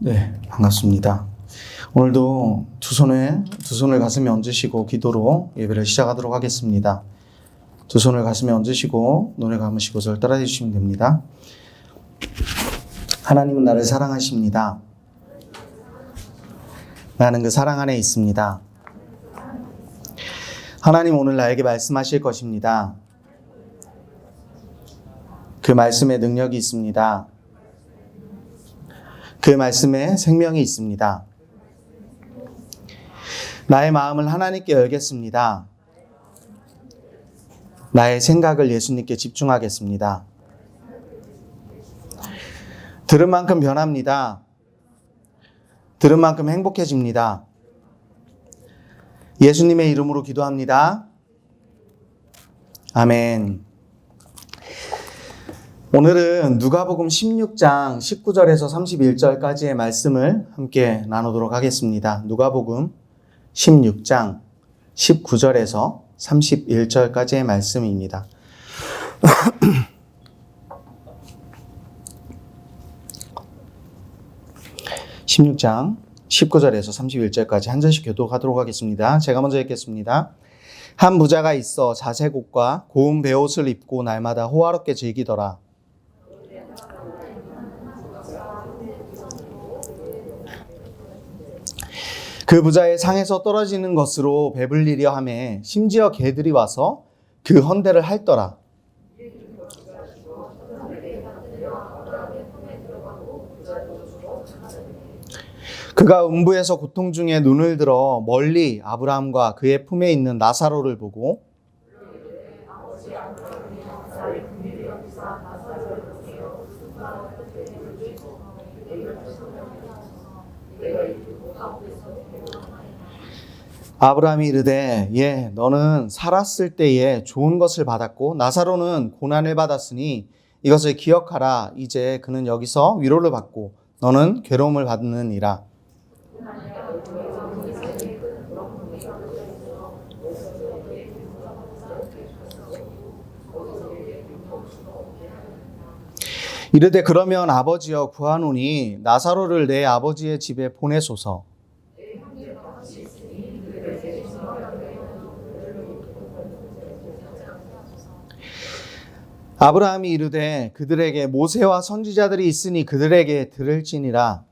네, 반갑습니다. 오늘도 두 손을 가슴에 얹으시고 기도로 예배를 시작하도록 하겠습니다. 두 손을 가슴에 얹으시고 눈을 감으시고 저를 따라해 주시면 됩니다. 하나님은 나를 사랑하십니다. 나는 그 사랑 안에 있습니다. 하나님 오늘 나에게 말씀하실 것입니다. 그 말씀에 능력이 있습니다. 그 말씀에 생명이 있습니다. 나의 마음을 하나님께 열겠습니다. 나의 생각을 예수님께 집중하겠습니다. 들은 만큼 변합니다. 들은 만큼 행복해집니다. 예수님의 이름으로 기도합니다. 아멘. 오늘은 누가복음 16장 19절에서 31절까지의 말씀을 함께 나누도록 하겠습니다. 누가복음 16장 19절에서 31절까지의 말씀입니다. 16장 19절에서 31절까지 한 절씩 교독하도록 하겠습니다. 제가 먼저 읽겠습니다. 한 부자가 있어 자색옷과 고운 베옷을 입고 날마다 호화롭게 즐기더라. 그 부자의 상에서 떨어지는 것으로 배불리려 하매 심지어 개들이 와서 그 헌대를 핥더라. 그가 음부에서 고통 중에 눈을 들어 멀리 아브라함과 그의 품에 있는 나사로를 보고 아브라함이 이르되 너는 살았을 때에 좋은 것을 받았고 나사로는 고난을 받았으니 이것을 기억하라. 이제 그는 여기서 위로를 받고 너는 괴로움을 받느니라. 이르되 그러면 아버지여 구하노니 나사로를 내 아버지의 집에 보내소서. 아브라함이 이르되 그들에게 모세와 선지자들이 있으니 그들에게 들을지니라.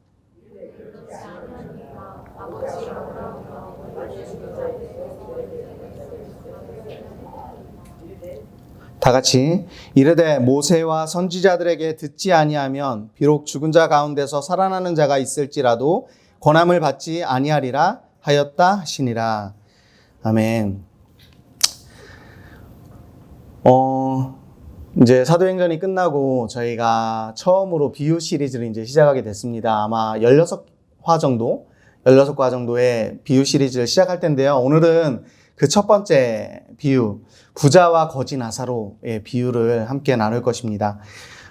다 같이 이르되 모세와 선지자들에게 듣지 아니하면 비록 죽은 자 가운데서 살아나는 자가 있을지라도 권함을 받지 아니하리라 하였다 하시니라. 아멘. 이제 사도행전이 끝나고 저희가 처음으로 비유 시리즈를 이제 시작하게 됐습니다. 아마 16화 정도의 비유 시리즈를 시작할 텐데요. 오늘은 그 첫 번째 비유, 부자와 거지 나사로의 비유를 함께 나눌 것입니다.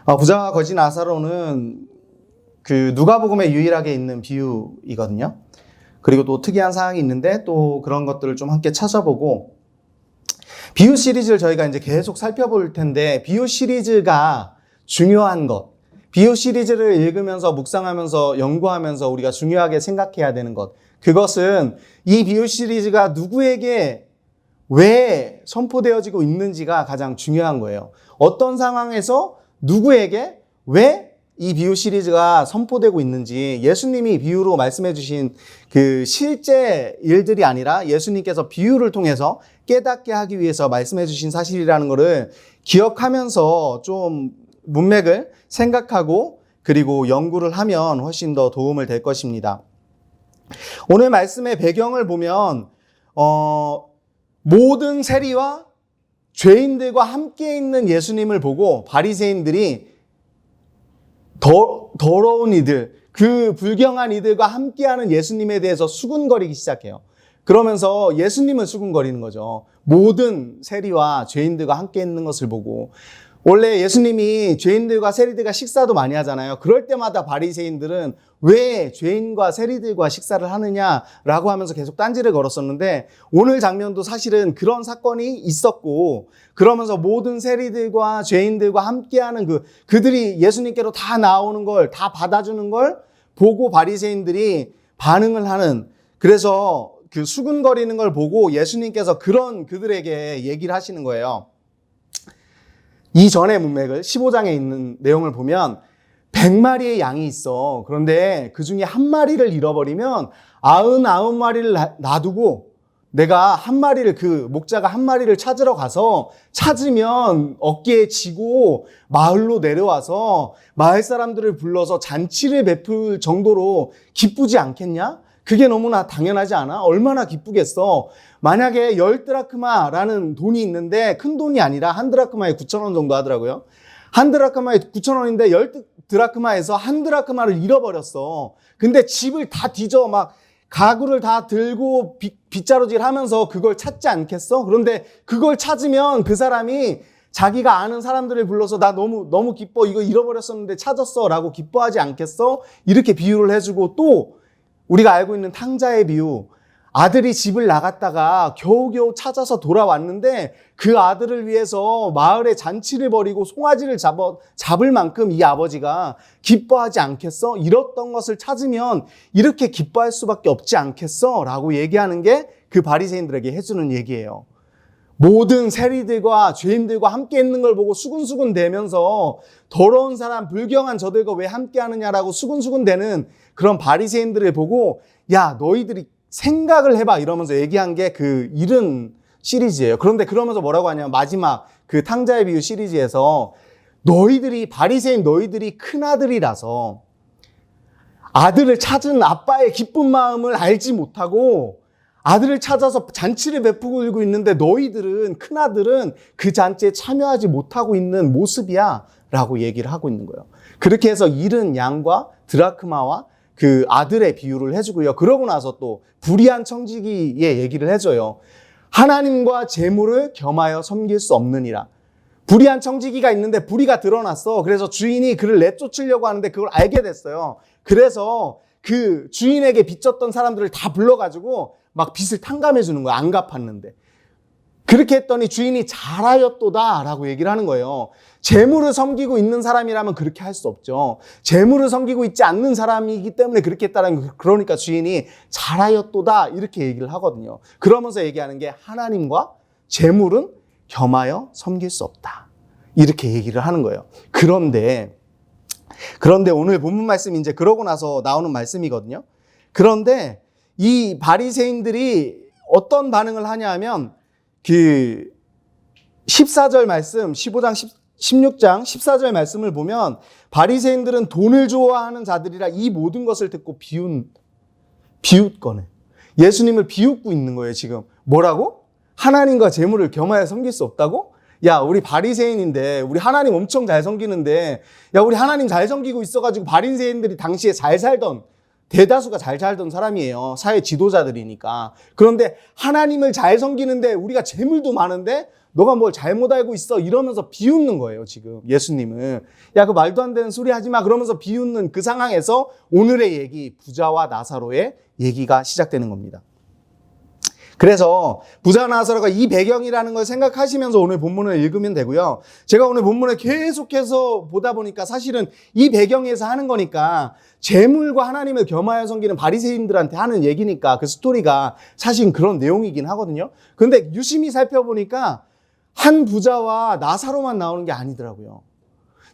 부자와 거지 나사로는 그 누가복음에 유일하게 있는 비유이거든요. 그리고 또 특이한 사항이 있는데 또 그런 것들을 좀 함께 찾아보고 비유 시리즈를 저희가 이제 계속 살펴볼 텐데 비유 시리즈가 중요한 것, 비유 시리즈를 읽으면서 묵상하면서 연구하면서 우리가 중요하게 생각해야 되는 것, 그것은 이 비유 시리즈가 누구에게 왜 선포되어지고 있는지가 가장 중요한 거예요. 어떤 상황에서 누구에게 왜 이 비유 시리즈가 선포되고 있는지 예수님이 비유로 말씀해 주신 그 실제 일들이 아니라 예수님께서 비유를 통해서 깨닫게 하기 위해서 말씀해 주신 사실이라는 것을 기억하면서 좀 문맥을 생각하고 그리고 연구를 하면 훨씬 더 도움을 될 것입니다. 오늘 말씀의 배경을 보면 모든 세리와 죄인들과 함께 있는 예수님을 보고 바리새인들이 더러운 이들, 그 불경한 이들과 함께하는 예수님에 대해서 수군거리기 시작해요. 그러면서 예수님은 수군거리는 거죠. 모든 세리와 죄인들과 함께 있는 것을 보고 원래 예수님이 죄인들과 세리들과 식사도 많이 하잖아요. 그럴 때마다 바리새인들은 왜 죄인과 세리들과 식사를 하느냐라고 하면서 계속 딴지를 걸었었는데 오늘 장면도 사실은 그런 사건이 있었고 그러면서 모든 세리들과 죄인들과 함께하는 그들이 예수님께로 다 나오는 걸 다 받아주는 걸 보고 바리새인들이 반응을 하는, 그래서 그 수군거리는 걸 보고 예수님께서 그런 그들에게 얘기를 하시는 거예요. 이전의 문맥을 15장에 있는 내용을 보면 100마리의 양이 있어. 그런데 그 중에 한 마리를 잃어버리면 99마리를 놔두고 내가 한 마리를, 그 목자가 한 마리를 찾으러 가서 찾으면 어깨에 지고 마을로 내려와서 마을 사람들을 불러서 잔치를 베풀 정도로 기쁘지 않겠냐? 그게 너무나 당연하지 않아? 얼마나 기쁘겠어? 만약에 10드라크마라는 돈이 있는데, 큰 돈이 아니라 한 드라크마에 9,000원 정도 하더라고요. 한 드라크마에 9,000원인데 10드라크마에서 한 드라크마를 잃어버렸어. 근데 집을 다 뒤져 막 가구를 다 들고 빗자루질 하면서 그걸 찾지 않겠어? 그런데 그걸 찾으면 그 사람이 자기가 아는 사람들을 불러서 나 너무 기뻐. 이거 잃어버렸었는데 찾았어. 라고 기뻐하지 않겠어? 이렇게 비유를 해주고, 또 우리가 알고 있는 탕자의 비유, 아들이 집을 나갔다가 겨우겨우 찾아서 돌아왔는데 그 아들을 위해서 마을에 잔치를 벌이고 송아지를 잡을 만큼 이 아버지가 기뻐하지 않겠어? 잃었던 것을 찾으면 이렇게 기뻐할 수밖에 없지 않겠어? 라고 얘기하는 게 그 바리새인들에게 해주는 얘기예요. 모든 세리들과 죄인들과 함께 있는 걸 보고 수군수군 대면서 더러운 사람, 불경한 저들과 왜 함께 하느냐라고 수군수군 대는 그런 바리새인들을 보고, 야, 너희들이 생각을 해봐, 이러면서 얘기한 게 그 이른 시리즈예요. 그런데 그러면서 뭐라고 하냐면, 마지막 그 탕자의 비유 시리즈에서 바리새인 너희들이 큰 아들이라서 아들을 찾은 아빠의 기쁜 마음을 알지 못하고 아들을 찾아서 잔치를 베푸고 있는데 너희들은, 큰 아들은 그 잔치에 참여하지 못하고 있는 모습이야 라고 얘기를 하고 있는 거예요. 그렇게 해서 잃은 양과 드라크마와 그 아들의 비유를 해주고요. 그러고 나서 또 불의한 청지기의 얘기를 해줘요. 하나님과 재물을 겸하여 섬길 수 없느니라. 불의한 청지기가 있는데 불의가 드러났어. 그래서 주인이 그를 내쫓으려고 하는데 그걸 알게 됐어요. 그래서 그 주인에게 빚졌던 사람들을 다 불러가지고 막 빚을 탕감해 주는 거야. 안 갚았는데. 그렇게 했더니 주인이 잘하였도다 라고 얘기를 하는 거예요. 재물을 섬기고 있는 사람이라면 그렇게 할 수 없죠. 재물을 섬기고 있지 않는 사람이기 때문에 그렇게 했다는, 그러니까 주인이 잘하였도다 이렇게 얘기를 하거든요. 그러면서 얘기하는 게, 하나님과 재물은 겸하여 섬길 수 없다 이렇게 얘기를 하는 거예요. 그런데 오늘 본문 말씀이 이제 그러고 나서 나오는 말씀이거든요. 그런데 이 바리새인들이 어떤 반응을 하냐 하면, 그 14절 말씀, 15장 16장 14절 말씀을 보면, 바리새인들은 돈을 좋아하는 자들이라 이 모든 것을 듣고 비웃거네. 예수님을 비웃고 있는 거예요, 지금. 뭐라고? 하나님과 재물을 겸하여 섬길 수 없다고? 야, 우리 바리새인인데, 우리 하나님 엄청 잘 섬기는데, 야, 우리 하나님 잘 섬기고 있어가지고 바리새인들이 당시에 잘 살던, 대다수가 잘 살던 사람이에요. 사회 지도자들이니까. 그런데 하나님을 잘 섬기는데 우리가 재물도 많은데 너가 뭘 잘못 알고 있어 이러면서 비웃는 거예요, 지금 예수님은. 야, 그 말도 안 되는 소리 하지 마 그러면서 비웃는 그 상황에서 오늘의 얘기, 부자와 나사로의 얘기가 시작되는 겁니다. 그래서 부자와 나사로가 이 배경이라는 걸 생각하시면서 오늘 본문을 읽으면 되고요. 제가 오늘 본문을 계속해서 보다 보니까 사실은 이 배경에서 하는 거니까, 재물과 하나님을 겸하여 섬기는 바리새인들한테 하는 얘기니까 그 스토리가 사실 그런 내용이긴 하거든요. 그런데 유심히 살펴보니까 한 부자와 나사로만 나오는 게 아니더라고요.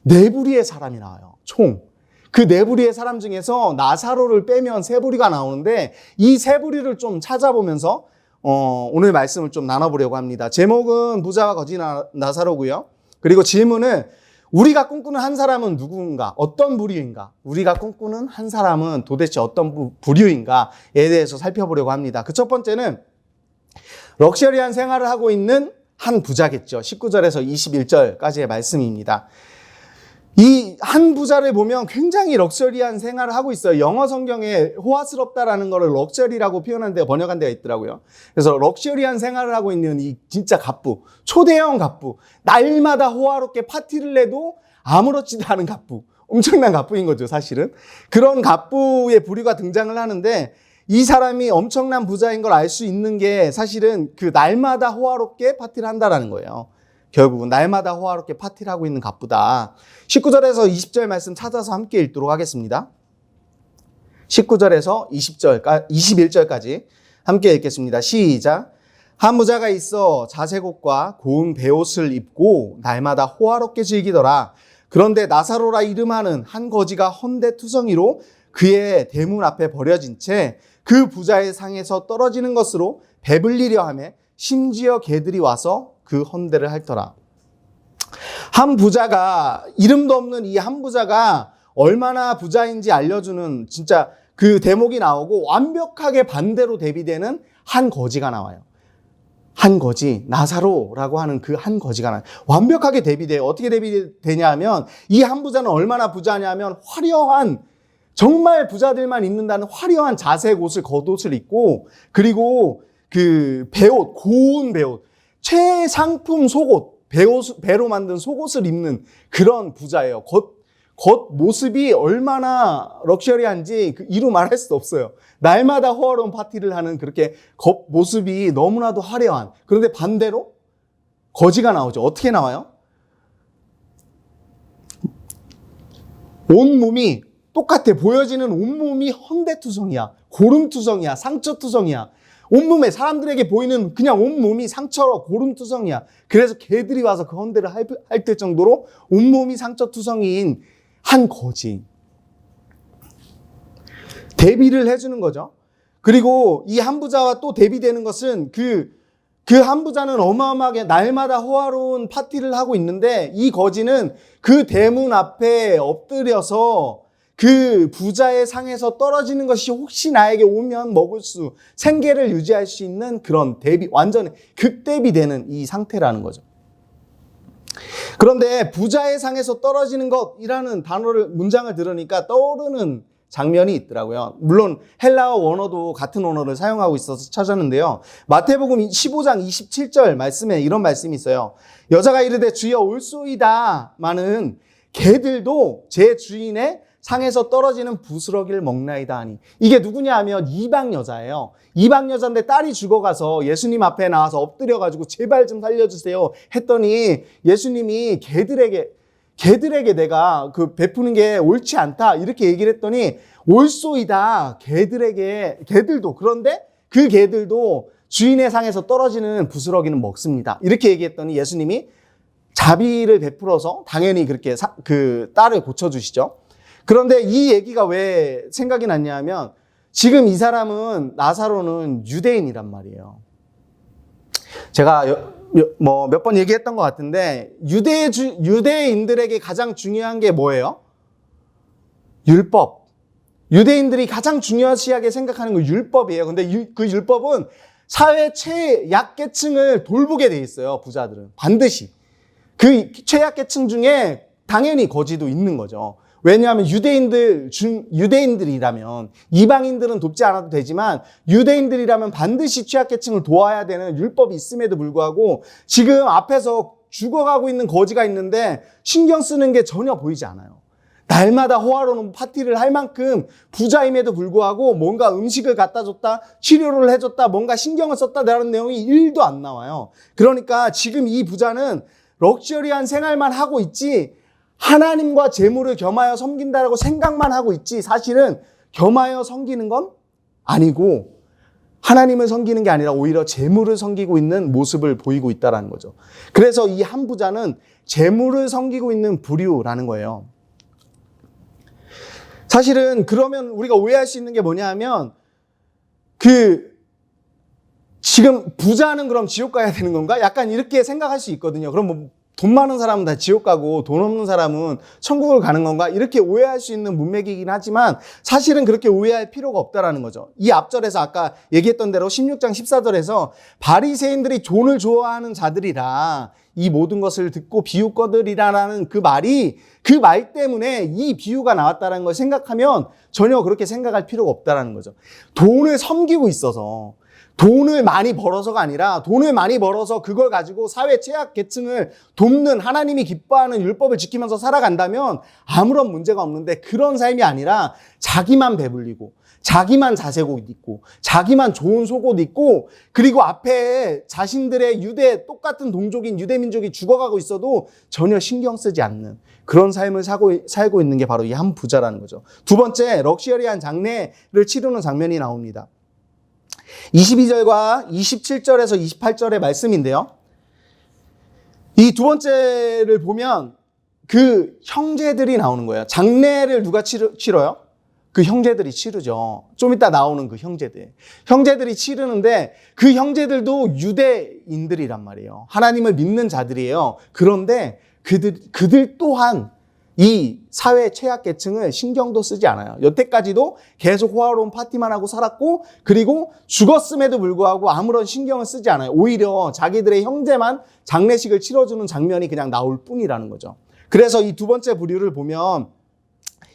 네 부리의 사람이 나와요, 총. 그 네 부리의 사람 중에서 나사로를 빼면 세 부리가 나오는데, 이 세 부리를 좀 찾아보면서 오늘 말씀을 좀 나눠보려고 합니다. 제목은 부자와 거지 나사로고요. 그리고 질문은, 우리가 꿈꾸는 한 사람은 누구인가? 어떤 부류인가? 우리가 꿈꾸는 한 사람은 도대체 어떤 부류인가에 대해서 살펴보려고 합니다. 그 첫 번째는 럭셔리한 생활을 하고 있는 한 부자겠죠. 19절에서 21절까지의 말씀입니다. 이 한 부자를 보면 굉장히 럭셔리한 생활을 하고 있어요. 영어 성경에 호화스럽다라는 거를 럭셔리라고 표현한 데가, 번역한 데가 있더라고요. 그래서 럭셔리한 생활을 하고 있는 이 진짜 갑부, 초대형 갑부, 날마다 호화롭게 파티를 내도 아무렇지도 않은 갑부, 엄청난 갑부인 거죠, 사실은. 그런 갑부의 부류가 등장을 하는데, 이 사람이 엄청난 부자인 걸 알 수 있는 게 사실은 그 날마다 호화롭게 파티를 한다라는 거예요. 결국은 날마다 호화롭게 파티를 하고 있는 갑부다. 19절에서 20절 말씀 찾아서 함께 읽도록 하겠습니다. 19절에서 21절까지 함께 읽겠습니다. 시작. 한 부자가 있어 자색옷과 고운 베옷을 입고 날마다 호화롭게 즐기더라. 그런데 나사로라 이름하는 한 거지가 헌데투성이로 그의 대문 앞에 버려진 채 그 부자의 상에서 떨어지는 것으로 배불리려 하며 심지어 개들이 와서 그 헌데를 핥더라. 한 부자가, 이름도 없는 이 한 부자가 얼마나 부자인지 알려주는 진짜 그 대목이 나오고, 완벽하게 반대로 대비되는 한 거지가 나와요. 한 거지, 나사로라고 하는 그 한 거지가 나와요. 완벽하게 대비돼요. 어떻게 대비되냐 하면, 이 한 부자는 얼마나 부자냐면 화려한, 정말 부자들만 입는다는 화려한 자색 옷을, 겉옷을 입고, 그리고 그 배옷, 고운 배옷, 최상품 속옷, 배로 만든 속옷을 입는 그런 부자예요. 겉 모습이 얼마나 럭셔리한지 이루 말할 수 없어요. 날마다 호화로운 파티를 하는 그렇게 겉 모습이 너무나도 화려한. 그런데 반대로 거지가 나오죠. 어떻게 나와요? 온몸이 똑같아. 보여지는 온몸이 헌데투성이야. 고름투성이야. 상처투성이야. 온몸에 사람들에게 보이는 그냥 온몸이 상처로 고름투성이야. 그래서 개들이 와서 그 헌데를 핥을 정도로 온몸이 상처투성이인 한 거지. 대비를 해주는 거죠. 그리고 이 한 부자와 또 대비되는 것은 그 한 부자는 어마어마하게 날마다 호화로운 파티를 하고 있는데, 이 거지는 그 대문 앞에 엎드려서 그 부자의 상에서 떨어지는 것이 혹시 나에게 오면 먹을 수, 생계를 유지할 수 있는 그런 대비, 완전히 극대비되는 이 상태라는 거죠. 그런데 부자의 상에서 떨어지는 것이라는 문장을 들으니까 떠오르는 장면이 있더라고요. 물론 헬라어 원어도 같은 언어를 사용하고 있어서 찾았는데요. 마태복음 15장 27절 말씀에 이런 말씀이 있어요. 여자가 이르되 주여 올소이다마는 개들도 제 주인의 상에서 떨어지는 부스러기를 먹나이다 하니. 이게 누구냐 하면 이방 여자예요. 이방 여자인데 딸이 죽어가서 예수님 앞에 나와서 엎드려가지고 제발 좀 살려주세요 했더니, 예수님이 개들에게 내가 그 베푸는 게 옳지 않다 이렇게 얘기를 했더니, 올소이다, 개들도, 그런데 그 개들도 주인의 상에서 떨어지는 부스러기는 먹습니다 이렇게 얘기했더니, 예수님이 자비를 베풀어서 당연히 그렇게 그 딸을 고쳐주시죠. 그런데 이 얘기가 왜 생각이 났냐 하면, 지금 이 사람은, 나사로는 유대인이란 말이에요. 제가 몇 번 얘기했던 것 같은데, 유대인들에게 가장 중요한 게 뭐예요? 율법. 유대인들이 가장 중요시하게 생각하는 건 율법이에요. 근데 그 율법은 사회 최약계층을 돌보게 돼 있어요. 부자들은 반드시. 그 최약계층 중에 당연히 거지도 있는 거죠. 왜냐하면 유대인들이라면, 이방인들은 돕지 않아도 되지만 유대인들이라면 반드시 취약계층을 도와야 되는 율법이 있음에도 불구하고, 지금 앞에서 죽어가고 있는 거지가 있는데 신경 쓰는 게 전혀 보이지 않아요. 날마다 호화로운 파티를 할 만큼 부자임에도 불구하고 뭔가 음식을 갖다 줬다, 치료를 해줬다, 뭔가 신경을 썼다라는 내용이 1도 안 나와요. 그러니까 지금 이 부자는 럭셔리한 생활만 하고 있지, 하나님과 재물을 겸하여 섬긴다라고 생각만 하고 있지, 사실은 겸하여 섬기는 건 아니고, 하나님을 섬기는 게 아니라 오히려 재물을 섬기고 있는 모습을 보이고 있다는 거죠. 그래서 이 한 부자는 재물을 섬기고 있는 부류라는 거예요. 사실은 그러면 우리가 오해할 수 있는 게 뭐냐 하면, 지금 부자는 그럼 지옥 가야 되는 건가? 약간 이렇게 생각할 수 있거든요. 그럼 뭐 돈 많은 사람은 다 지옥 가고 돈 없는 사람은 천국을 가는 건가? 이렇게 오해할 수 있는 문맥이긴 하지만, 사실은 그렇게 오해할 필요가 없다라는 거죠. 이 앞절에서 아까 얘기했던 대로 16장 14절에서 바리새인들이 돈을 좋아하는 자들이라 이 모든 것을 듣고 비웃거들이라는 그 말 때문에 이 비유가 나왔다는 걸 생각하면 전혀 그렇게 생각할 필요가 없다라는 거죠. 돈을 섬기고 있어서, 돈을 많이 벌어서가 아니라 돈을 많이 벌어서 그걸 가지고 사회 취약 계층을 돕는 하나님이 기뻐하는 율법을 지키면서 살아간다면 아무런 문제가 없는데 그런 삶이 아니라 자기만 배불리고 자기만 자색옷 입고 자기만 좋은 속옷 입고 그리고 앞에 자신들의 똑같은 동족인 유대 민족이 죽어가고 있어도 전혀 신경 쓰지 않는 그런 삶을 살고 있는 게 바로 이 한 부자라는 거죠. 두 번째, 럭셔리한 장례를 치르는 장면이 나옵니다. 22절과 27절에서 28절의 말씀인데요. 이 두 번째를 보면 그 형제들이 나오는 거예요. 장례를 누가 치러요? 그 형제들이 치르죠. 좀 이따 나오는 그 형제들. 형제들이 치르는데 그 형제들도 유대인들이란 말이에요. 하나님을 믿는 자들이에요. 그런데 그들 또한 이 사회 최약계층을 신경도 쓰지 않아요. 여태까지도 계속 호화로운 파티만 하고 살았고 그리고 죽었음에도 불구하고 아무런 신경을 쓰지 않아요. 오히려 자기들의 형제만 장례식을 치러주는 장면이 그냥 나올 뿐이라는 거죠. 그래서 이 두 번째 부류를 보면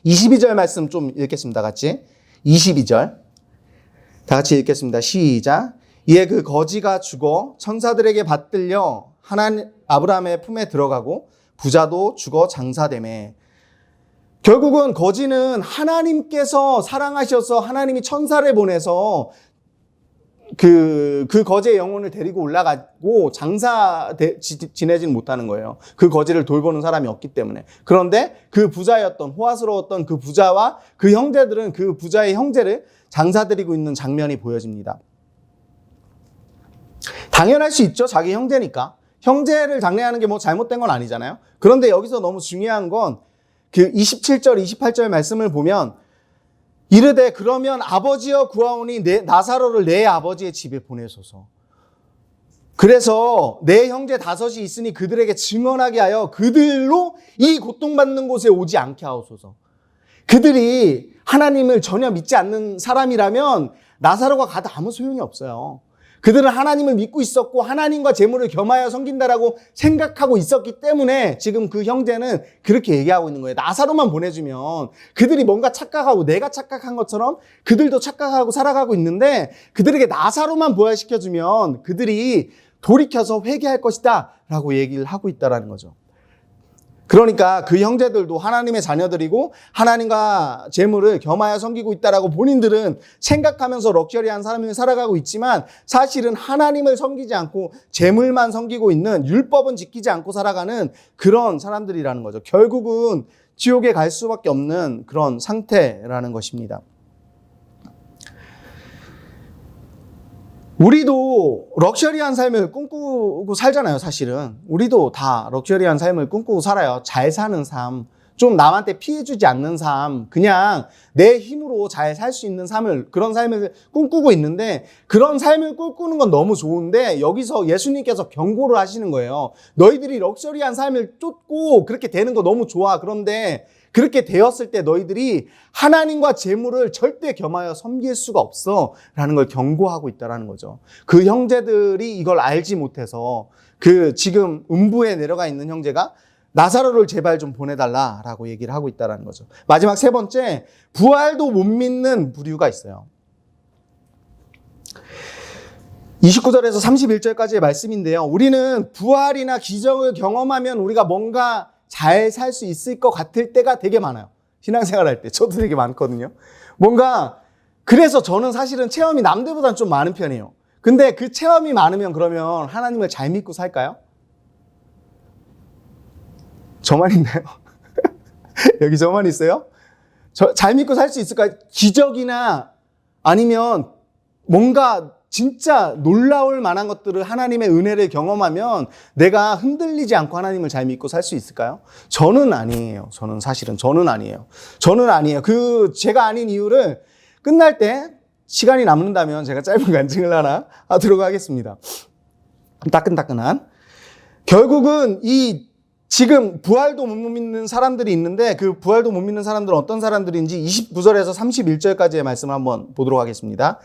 22절 말씀 좀 읽겠습니다. 같이 22절 다 같이 읽겠습니다. 시작. 이에 그 거지가 죽어 천사들에게 받들려 아브라함의 품에 들어가고 부자도 죽어 장사되매. 결국은 거지는 하나님께서 사랑하셔서 하나님이 천사를 보내서 그 거지의 영혼을 데리고 올라가고 지내지는 못하는 거예요. 그 거지를 돌보는 사람이 없기 때문에. 그런데 그 부자였던 호화스러웠던 그 부자와 그 형제들은 그 부자의 형제를 장사드리고 있는 장면이 보여집니다. 당연할 수 있죠. 자기 형제니까. 형제를 장례하는 게 뭐 잘못된 건 아니잖아요. 그런데 여기서 너무 중요한 건 그 27절, 28절 말씀을 보면 이르되 그러면 아버지여 구하오니 나사로를 내 아버지의 집에 보내소서. 그래서 내 형제 5이 있으니 그들에게 증언하게 하여 그들로 이 고통받는 곳에 오지 않게 하옵소서. 그들이 하나님을 전혀 믿지 않는 사람이라면 나사로가 가도 아무 소용이 없어요. 그들은 하나님을 믿고 있었고 하나님과 재물을 겸하여 섬긴다라고 생각하고 있었기 때문에 지금 그 형제는 그렇게 얘기하고 있는 거예요. 나사로만 보내주면 그들이 뭔가 착각하고 내가 착각한 것처럼 그들도 착각하고 살아가고 있는데 그들에게 나사로만 부활시켜주면 그들이 돌이켜서 회개할 것이다 라고 얘기를 하고 있다는 거죠. 그러니까 그 형제들도 하나님의 자녀들이고 하나님과 재물을 겸하여 섬기고 있다라고 본인들은 생각하면서 럭셔리한 삶을 살아가고 있지만 사실은 하나님을 섬기지 않고 재물만 섬기고 있는 율법은 지키지 않고 살아가는 그런 사람들이라는 거죠. 결국은 지옥에 갈 수밖에 없는 그런 상태라는 것입니다. 우리도 럭셔리한 삶을 꿈꾸고 살잖아요, 사실은. 우리도 다 럭셔리한 삶을 꿈꾸고 살아요. 잘 사는 삶, 좀 남한테 피해주지 않는 삶, 그냥 내 힘으로 잘 살 수 있는 그런 삶을 꿈꾸고 있는데 그런 삶을 꿈꾸는 건 너무 좋은데 여기서 예수님께서 경고를 하시는 거예요. 너희들이 럭셔리한 삶을 쫓고 그렇게 되는 거 너무 좋아. 그런데 그렇게 되었을 때 너희들이 하나님과 재물을 절대 겸하여 섬길 수가 없어 라는 걸 경고하고 있다는 거죠. 그 형제들이 이걸 알지 못해서 그 지금 음부에 내려가 있는 형제가 나사로를 제발 좀 보내달라라고 얘기를 하고 있다는 거죠. 마지막 세 번째, 부활도 못 믿는 부류가 있어요. 29절에서 31절까지의 말씀인데요. 우리는 부활이나 기적을 경험하면 우리가 뭔가 잘 살 수 있을 것 같을 때가 되게 많아요. 신앙생활 할 때. 저도 되게 많거든요. 그래서 저는 사실은 체험이 남들보다는 좀 많은 편이에요. 근데 그 체험이 많으면 그러면 하나님을 잘 믿고 살까요? 저만 있나요? 여기 저만 있어요? 잘 믿고 살 수 있을까요? 기적이나 아니면 뭔가 진짜 놀라울 만한 것들을 하나님의 은혜를 경험하면 내가 흔들리지 않고 하나님을 잘 믿고 살 수 있을까요? 저는 아니에요. 저는 아니에요. 제가 아닌 이유를 끝날 때 시간이 남는다면 제가 짧은 간증을 하나 하도록 하겠습니다. 따끈따끈한. 결국은 지금 부활도 못 믿는 사람들이 있는데 그 부활도 못 믿는 사람들은 어떤 사람들인지 29절에서 31절까지의 말씀을 한번 보도록 하겠습니다.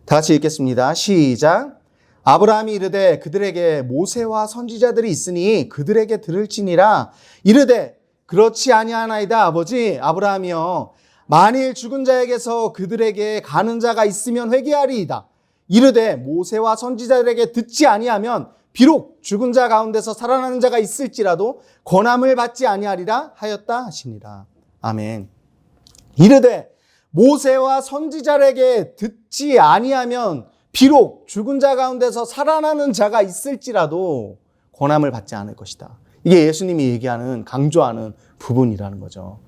다 같이 읽겠습니다. 시작. 아브라함이 이르되 그들에게 모세와 선지자들이 있으니 그들에게 들을지니라. 이르되 그렇지 아니하나이다 아버지 아브라함이여 만일 죽은 자에게서 그들에게 가는 자가 있으면 회개하리이다. 이르되 모세와 선지자들에게 듣지 아니하면 비록 죽은 자 가운데서 살아나는 자가 있을지라도 권함을 받지 아니하리라 하였다 하시니라. 아멘. 이르되 모세와 선지자들에게 듣지 아니하면 비록 죽은 자 가운데서 살아나는 자가 있을지라도 권함을 받지 않을 것이다. 이게 예수님이 얘기하는, 강조하는 부분이라는 거죠.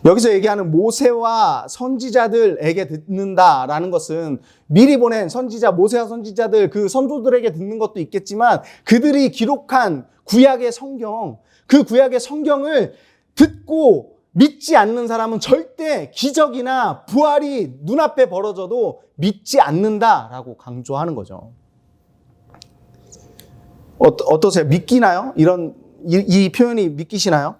여기서 얘기하는 모세와 선지자들에게 듣는다라는 것은 미리 보낸 선지자, 모세와 선지자들, 그 선조들에게 듣는 것도 있겠지만 그들이 기록한 구약의 성경, 그 구약의 성경을 듣고 믿지 않는 사람은 절대 기적이나 부활이 눈앞에 벌어져도 믿지 않는다라고 강조하는 거죠. 어떠세요? 믿기나요? 이 표현이 믿기시나요?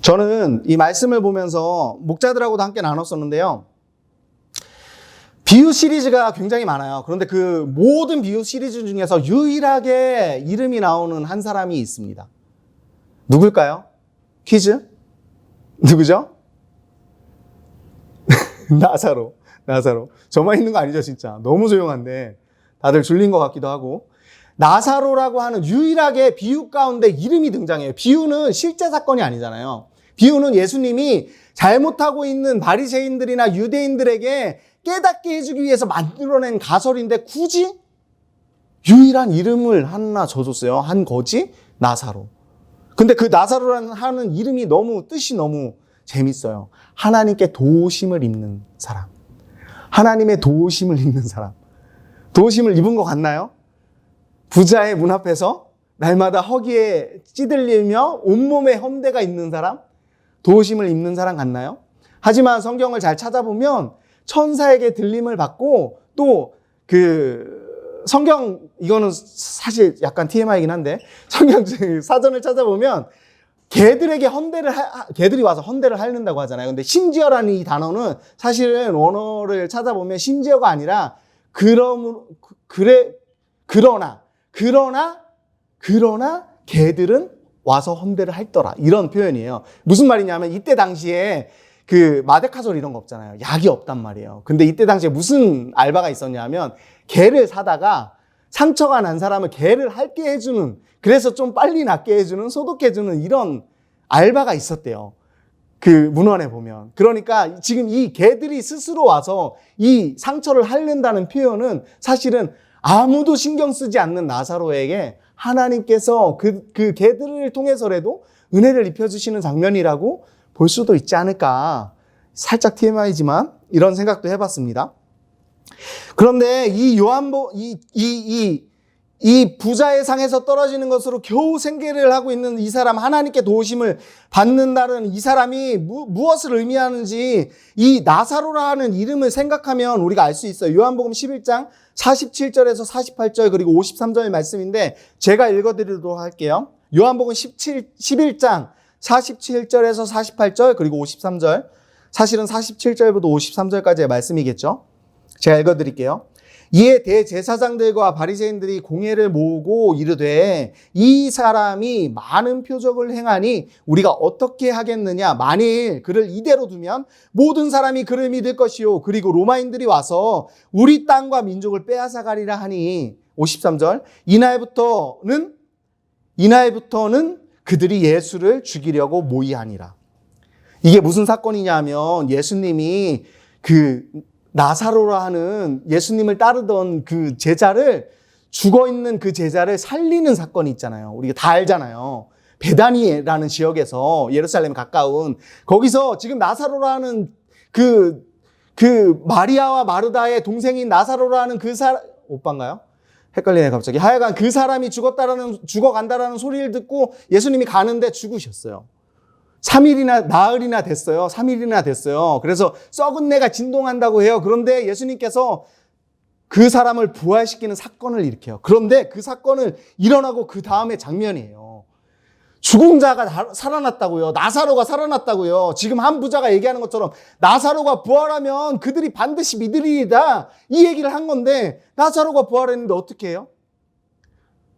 저는 이 말씀을 보면서 목자들하고도 함께 나눴었는데요. 비유 시리즈가 굉장히 많아요. 그런데 그 모든 비유 시리즈 중에서 유일하게 이름이 나오는 한 사람이 있습니다. 누굴까요? 퀴즈? 누구죠? 나사로. 저만 있는 거 아니죠, 진짜. 너무 조용한데 다들 졸린 것 같기도 하고. 나사로라고 하는 유일하게 비유 가운데 이름이 등장해요. 비유는 실제 사건이 아니잖아요. 비유는 예수님이 잘못하고 있는 바리새인들이나 유대인들에게 깨닫게 해주기 위해서 만들어낸 가설인데 굳이 유일한 이름을 하나 줘줬어요. 한 거지? 나사로. 근데 그 나사로라는 하는 이름이 뜻이 너무 재밌어요. 하나님께 도우심을 입는 사람. 하나님의 도우심을 입는 사람. 도우심을 입은 것 같나요? 부자의 문 앞에서 날마다 허기에 찌들리며 온몸에 험대가 있는 사람? 도우심을 입는 사람 같나요? 하지만 성경을 잘 찾아보면 천사에게 들림을 받고 또 성경, 이거는 사실 약간 TMI이긴 한데 성경 사전을 찾아보면 개들이 와서 헌대를 하는다고 하잖아요. 근데 심지어라는 이 단어는 사실은 원어를 찾아보면 심지어가 아니라 그러나 개들은 와서 헌대를 했더라. 이런 표현이에요. 무슨 말이냐면 이때 당시에 그 마데카솔 이런 거 없잖아요. 약이 없단 말이에요. 근데 이때 당시에 무슨 알바가 있었냐면 개를 사다가 상처가 난 사람을 개를 핥게 해주는, 그래서 좀 빨리 낫게 해주는, 소독해주는 이런 알바가 있었대요. 그 문헌에 보면. 그러니까 지금 이 개들이 스스로 와서 이 상처를 핥는다는 표현은 사실은 아무도 신경 쓰지 않는 나사로에게 하나님께서 그 개들을 통해서라도 은혜를 입혀주시는 장면이라고 볼 수도 있지 않을까. 살짝 TMI지만 이런 생각도 해봤습니다. 그런데 이 부자의 상에서 떨어지는 것으로 겨우 생계를 하고 있는 이 사람, 하나님께 도우심을 받는다는 이 사람이 무엇을 의미하는지 이 나사로라 하는 이름을 생각하면 우리가 알 수 있어요. 요한복음 11장 47절에서 48절 그리고 53절 말씀인데 제가 읽어드리도록 할게요. 요한복음 11장 47절에서 48절 그리고 53절, 사실은 47절부터 53절까지의 말씀이겠죠. 제가 읽어드릴게요. 이에 대제사장들과 바리새인들이 공회를 모으고 이르되 이 사람이 많은 표적을 행하니 우리가 어떻게 하겠느냐. 만일 그를 이대로 두면 모든 사람이 그를 믿을 것이요 그리고 로마인들이 와서 우리 땅과 민족을 빼앗아가리라 하니. 53절. 이날부터는 그들이 예수를 죽이려고 모의하니라. 이게 무슨 사건이냐면 예수님이 나사로라 하는 예수님을 따르던 그 제자를, 죽어있는 그 제자를 살리는 사건이 있잖아요. 우리가 다 알잖아요. 베다니라는 지역에서 예루살렘 가까운 거기서 지금 나사로라 하는 그 마리아와 마르다의 동생인 나사로라 하는 그 사람, 오빠인가요? 헷갈리네 갑자기. 하여간 그 사람이 죽어간다라는 소리를 듣고 예수님이 가는데 죽으셨어요. 3일이나 됐어요. 그래서 썩은 내가 진동한다고 해요. 그런데 예수님께서 그 사람을 부활시키는 사건을 일으켜요. 그런데 그 사건을 일어나고 그 다음에 장면이에요. 죽은 자가 살아났다고요. 나사로가 살아났다고요. 지금 한 부자가 얘기하는 것처럼 나사로가 부활하면 그들이 반드시 믿으리이다. 이 얘기를 한 건데 나사로가 부활했는데 어떻게 해요?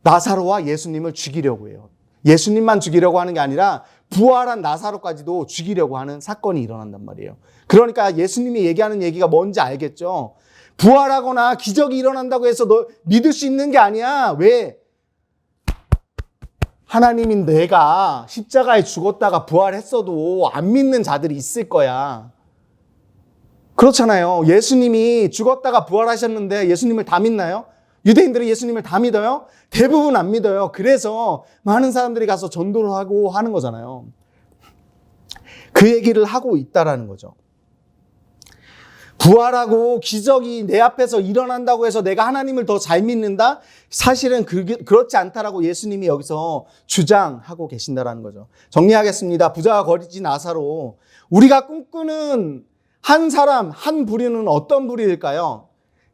나사로와 예수님을 죽이려고 해요. 예수님만 죽이려고 하는 게 아니라 부활한 나사로까지도 죽이려고 하는 사건이 일어난단 말이에요. 그러니까 예수님이 얘기하는 얘기가 뭔지 알겠죠? 부활하거나 기적이 일어난다고 해서 너 믿을 수 있는 게 아니야. 왜? 하나님인 내가 십자가에 죽었다가 부활했어도 안 믿는 자들이 있을 거야. 그렇잖아요. 예수님이 죽었다가 부활하셨는데 예수님을 다 믿나요? 유대인들이 예수님을 다 믿어요? 대부분 안 믿어요. 그래서 많은 사람들이 가서 전도를 하고 하는 거잖아요. 그 얘기를 하고 있다라는 거죠. 부활하고 기적이 내 앞에서 일어난다고 해서 내가 하나님을 더 잘 믿는다? 사실은 그렇지 않다라고 예수님이 여기서 주장하고 계신다라는 거죠. 정리하겠습니다. 부자와 거리지 나사로. 우리가 꿈꾸는 한 사람, 한 부류는 어떤 부류일까요?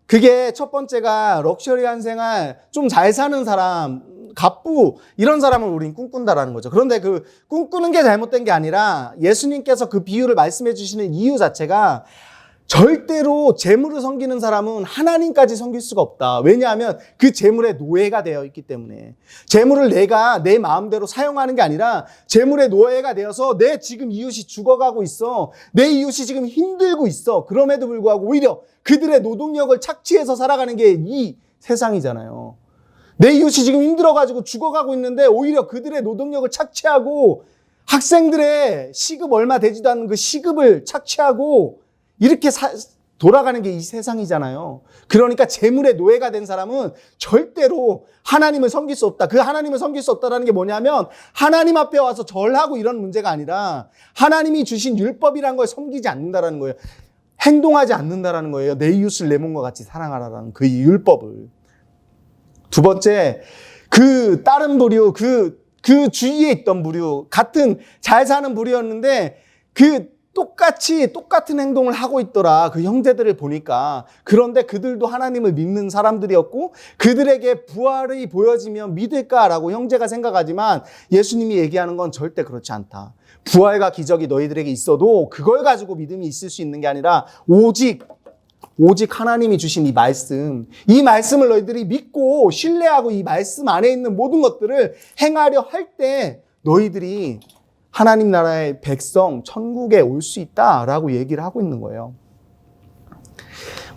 그게 첫 번째가 럭셔리한 생활, 좀 잘 사는 사람, 갑부, 이런 사람을 우린 꿈꾼다라는 거죠. 그런데 그 꿈꾸는 게 잘못된 게 아니라 예수님께서 그 비유를 말씀해 주시는 이유 자체가 절대로 재물을 섬기는 사람은 하나님까지 섬길 수가 없다. 왜냐하면 그 재물의 노예가 되어 있기 때문에. 재물을 내가 내 마음대로 사용하는 게 아니라 재물의 노예가 되어서 내 지금 이웃이 죽어가고 있어. 내 이웃이 지금 힘들고 있어. 그럼에도 불구하고 오히려 그들의 노동력을 착취해서 살아가는 게 이 세상이잖아요. 내 이웃이 지금 힘들어가지고 죽어가고 있는데 오히려 그들의 노동력을 착취하고 학생들의 시급 얼마 되지도 않는 그 시급을 착취하고 이렇게 돌아가는 게 이 세상이잖아요. 그러니까 재물의 노예가 된 사람은 절대로 하나님을 섬길 수 없다. 그 하나님을 섬길 수 없다는 게 뭐냐면 하나님 앞에 와서 절하고 이런 문제가 아니라 하나님이 주신 율법이라는 걸 섬기지 않는다라는 거예요. 행동하지 않는다라는 거예요. 내 이웃을 내 몸과 같이 사랑하라는 그 율법을. 두 번째, 그 다른 부류, 그 주위에 있던 부류, 같은 잘 사는 부류였는데 똑같은 행동을 하고 있더라. 그 형제들을 보니까. 그런데 그들도 하나님을 믿는 사람들이었고 그들에게 부활이 보여지면 믿을까라고 형제가 생각하지만 예수님이 얘기하는 건 절대 그렇지 않다. 부활과 기적이 너희들에게 있어도 그걸 가지고 믿음이 있을 수 있는 게 아니라 오직 하나님이 주신 이 말씀을 너희들이 믿고 신뢰하고 이 말씀 안에 있는 모든 것들을 행하려 할 때 너희들이 하나님 나라의 백성, 천국에 올 수 있다라고 얘기를 하고 있는 거예요.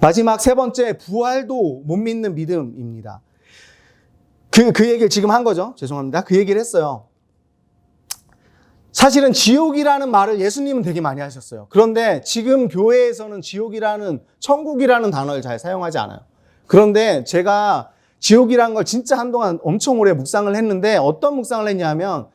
마지막 세 번째, 부활도 못 믿는 믿음입니다. 그 얘기를 지금 한 거죠. 죄송합니다. 그 얘기를 했어요. 사실은 지옥이라는 말을 예수님은 되게 많이 하셨어요. 그런데 지금 교회에서는 지옥이라는, 천국이라는 단어를 잘 사용하지 않아요. 그런데 제가 지옥이라는 걸 진짜 한동안 엄청 오래 묵상을 했는데 어떤 묵상을 했냐면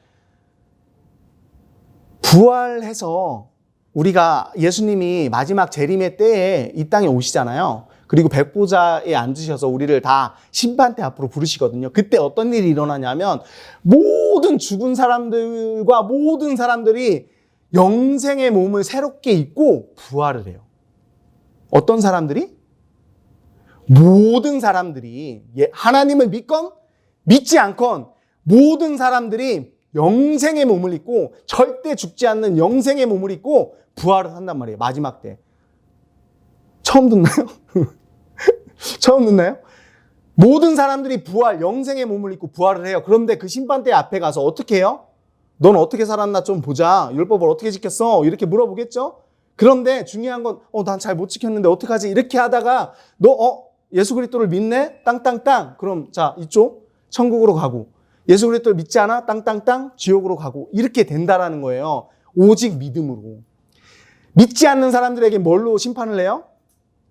부활해서 우리가 예수님이 마지막 재림의 때에 이 땅에 오시잖아요. 그리고 백보자에 앉으셔서 우리를 다 심판대 앞으로 부르시거든요. 그때 어떤 일이 일어나냐면 모든 죽은 사람들과 모든 사람들이 영생의 몸을 새롭게 입고 부활을 해요. 어떤 사람들이? 모든 사람들이 하나님을 믿건 믿지 않건 모든 사람들이 영생의 몸을 입고 절대 죽지 않는 영생의 몸을 입고 부활을 한단 말이에요. 마지막 때. 처음 듣나요? 처음 듣나요? 모든 사람들이 영생의 몸을 입고 부활을 해요. 그런데 그 심판대 앞에 가서 어떻게 해요? 넌 어떻게 살았나 좀 보자. 율법을 어떻게 지켰어? 이렇게 물어보겠죠? 그런데 중요한 건 난 잘 못 지켰는데 어떡하지? 이렇게 하다가 너 예수 그리스도를 믿네? 땅땅땅. 그럼 자, 이쪽 천국으로 가고 예수 그리스도를 믿지 않아? 땅땅땅 지옥으로 가고 이렇게 된다라는 거예요. 오직 믿음으로. 믿지 않는 사람들에게 뭘로 심판을 해요?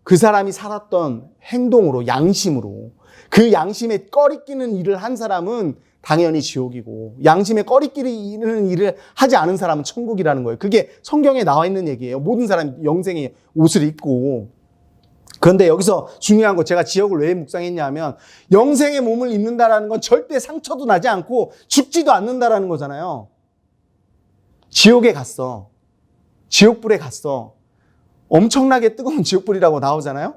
그 사람이 살았던 행동으로, 양심으로. 그 양심에 꺼리끼는 일을 한 사람은 당연히 지옥이고 양심에 꺼리끼는 일을 하지 않은 사람은 천국이라는 거예요. 그게 성경에 나와 있는 얘기예요. 모든 사람이 영생의 옷을 입고. 그런데 여기서 중요한 거, 제가 지옥을 왜 묵상했냐면 영생의 몸을 입는다라는 건 절대 상처도 나지 않고 죽지도 않는다라는 거잖아요. 지옥에 갔어. 지옥불에 갔어. 엄청나게 뜨거운 지옥불이라고 나오잖아요.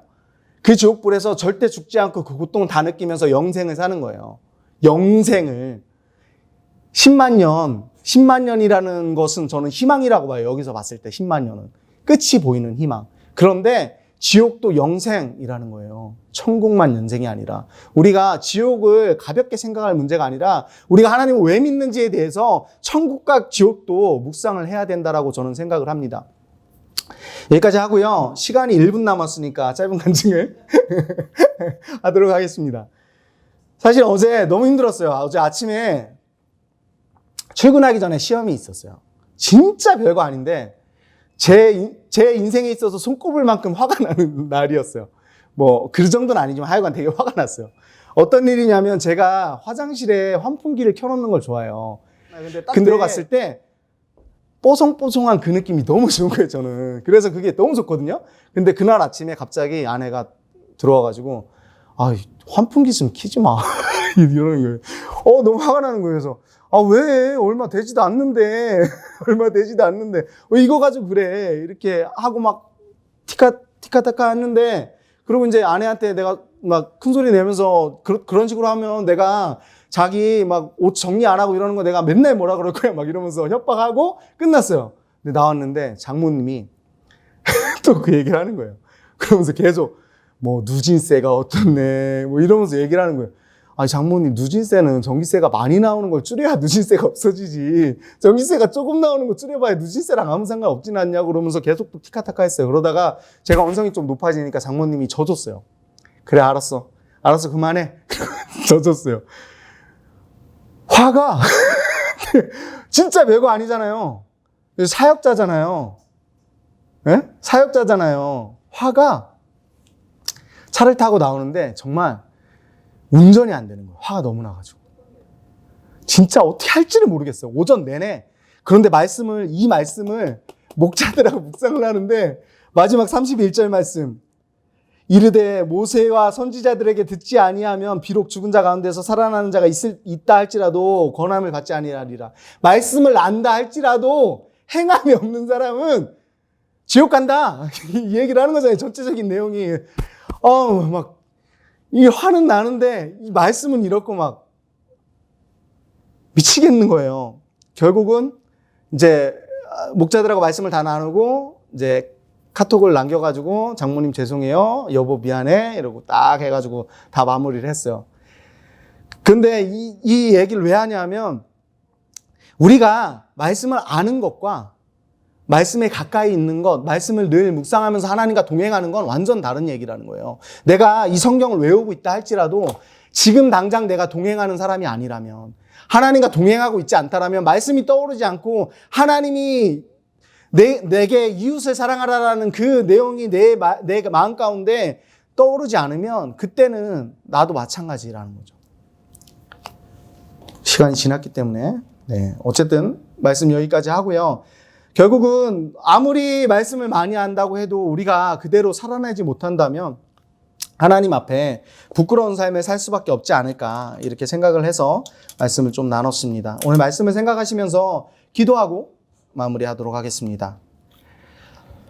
그 지옥불에서 절대 죽지 않고 그 고통을 다 느끼면서 영생을 사는 거예요. 영생을. 10만 년이라는 것은 저는 희망이라고 봐요. 여기서 봤을 때 10만 년은. 끝이 보이는 희망. 그런데 지옥도 영생이라는 거예요. 천국만 연생이 아니라. 우리가 지옥을 가볍게 생각할 문제가 아니라 우리가 하나님을 왜 믿는지에 대해서 천국과 지옥도 묵상을 해야 된다라고 저는 생각을 합니다. 여기까지 하고요. 시간이 1분 남았으니까 짧은 간증을 하도록 하겠습니다. 사실 어제 너무 힘들었어요. 어제 아침에 출근하기 전에 시험이 있었어요. 진짜 별거 아닌데 제 인생에 있어서 손꼽을 만큼 화가 나는 날이었어요. 뭐 그 정도는 아니지만 하여간 되게 화가 났어요. 어떤 일이냐면 제가 화장실에 환풍기를 켜놓는 걸 좋아해요. 근데 딱 들어갔을 때 뽀송뽀송한 그 느낌이 너무 좋은 거예요, 저는. 그래서 그게 너무 좋거든요. 근데 그날 아침에 갑자기 아내가 들어와가지고 환풍기 좀 켜지 마. 이러는 거예요. 너무 화가 나는 거예요. 그래서 왜? 얼마 되지도 않는데. 얼마 되지도 않는데. 왜 이거 가지고 그래? 이렇게 하고 막 티카타카 했는데, 그리고 이제 아내한테 내가 막 큰 소리 내면서 그런 식으로 하면 내가 자기 막 옷 정리 안 하고 이러는 거 내가 맨날 뭐라 그럴 거야. 막 이러면서 협박하고 끝났어요. 근데 나왔는데 장모님이 또 그 얘기를 하는 거예요. 그러면서 계속 뭐 누진세가 어떻네. 뭐 이러면서 얘기를 하는 거예요. 장모님, 누진세는 전기세가 많이 나오는 걸 줄여야 누진세가 없어지지. 전기세가 조금 나오는 거 줄여봐야 누진세랑 아무 상관없진 않냐고 그러면서 계속 또 티카타카 했어요. 그러다가 제가 언성이 좀 높아지니까 장모님이 져줬어요. 그래, 알았어, 그만해. 져줬어요. 화가 진짜 별거 아니잖아요. 사역자잖아요. 네? 사역자잖아요. 화가 차를 타고 나오는데 정말 운전이 안 되는 거예요. 화가 너무 나가지고. 진짜 어떻게 할지를 모르겠어요. 오전 내내. 그런데 이 말씀을 목자들하고 묵상을 하는데 마지막 31절 말씀. 이르되 모세와 선지자들에게 듣지 아니하면 비록 죽은 자 가운데서 살아나는 자가 있다 할지라도 권함을 받지 아니하리라. 말씀을 안다 할지라도 행함이 없는 사람은 지옥 간다. 이 얘기를 하는 거잖아요. 전체적인 내용이. 이 화는 나는데 이 말씀은 이렇고 막 미치겠는 거예요. 결국은 이제 목자들하고 말씀을 다 나누고 이제 카톡을 남겨가지고 장모님 죄송해요, 여보 미안해 이러고 딱 해가지고 다 마무리를 했어요. 근데 이 얘기를 왜 하냐면 우리가 말씀을 아는 것과 말씀에 가까이 있는 것, 말씀을 늘 묵상하면서 하나님과 동행하는 건 완전 다른 얘기라는 거예요. 내가 이 성경을 외우고 있다 할지라도 지금 당장 내가 동행하는 사람이 아니라면, 하나님과 동행하고 있지 않다라면, 말씀이 떠오르지 않고 하나님이 내게 이웃을 사랑하라라는 그 내용이 내 마음 가운데 떠오르지 않으면 그때는 나도 마찬가지라는 거죠. 시간이 지났기 때문에 어쨌든 말씀 여기까지 하고요. 결국은 아무리 말씀을 많이 한다고 해도 우리가 그대로 살아내지 못한다면 하나님 앞에 부끄러운 삶을 살 수밖에 없지 않을까 이렇게 생각을 해서 말씀을 좀 나눴습니다. 오늘 말씀을 생각하시면서 기도하고 마무리하도록 하겠습니다.